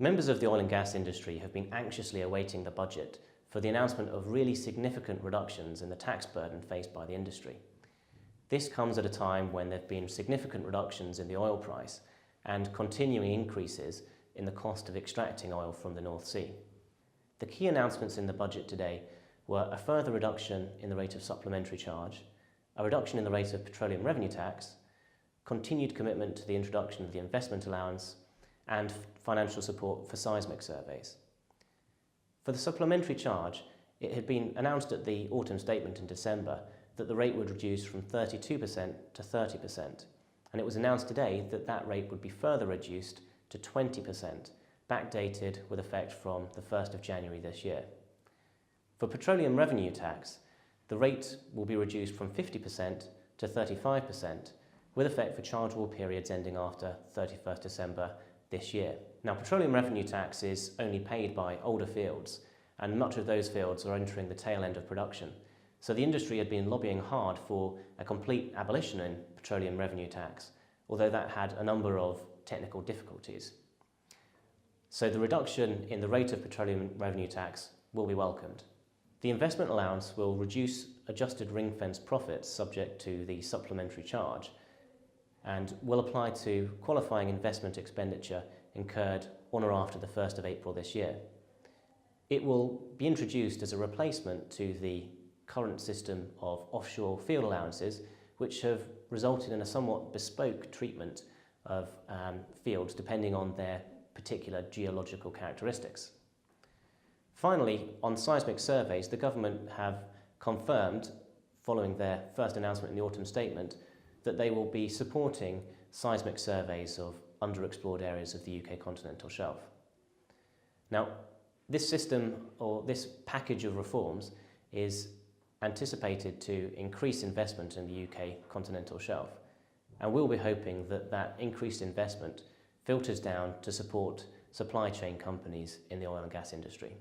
Members of the oil and gas industry have been anxiously awaiting the budget for the announcement of really significant reductions in the tax burden faced by the industry. This comes at a time when there have been significant reductions in the oil price and continuing increases in the cost of extracting oil from the North Sea. The key announcements in the budget today were a further reduction in the rate of supplementary charge, a reduction in the rate of petroleum revenue tax, continued commitment to the introduction of the investment allowance, and financial support for seismic surveys. For the supplementary charge, it had been announced at the autumn statement in December that the rate would reduce from 32% to 30%, and it was announced today that that rate would be further reduced to 20%, backdated with effect from the 1st of January this year. For petroleum revenue tax, the rate will be reduced from 50% to 35%, with effect for chargeable periods ending after 31st December this year. Now, petroleum revenue tax is only paid by older fields, and much of those fields are entering the tail end of production. So the industry had been lobbying hard for a complete abolition in petroleum revenue tax, although that had a number of technical difficulties. So the reduction in the rate of petroleum revenue tax will be welcomed. The investment allowance will reduce adjusted ring-fence profits subject to the supplementary charge and will apply to qualifying investment expenditure incurred on or after the 1st of April this year. It will be introduced as a replacement to the current system of offshore field allowances, which have resulted in a somewhat bespoke treatment of fields depending on their particular geological characteristics. Finally, on seismic surveys, the government have confirmed, following their first announcement in the autumn statement, that they will be supporting seismic surveys of underexplored areas of the UK continental shelf. Now, this system, or this package of reforms, is anticipated to increase investment in the UK continental shelf, and we'll be hoping that that increased investment filters down to support supply chain companies in the oil and gas industry.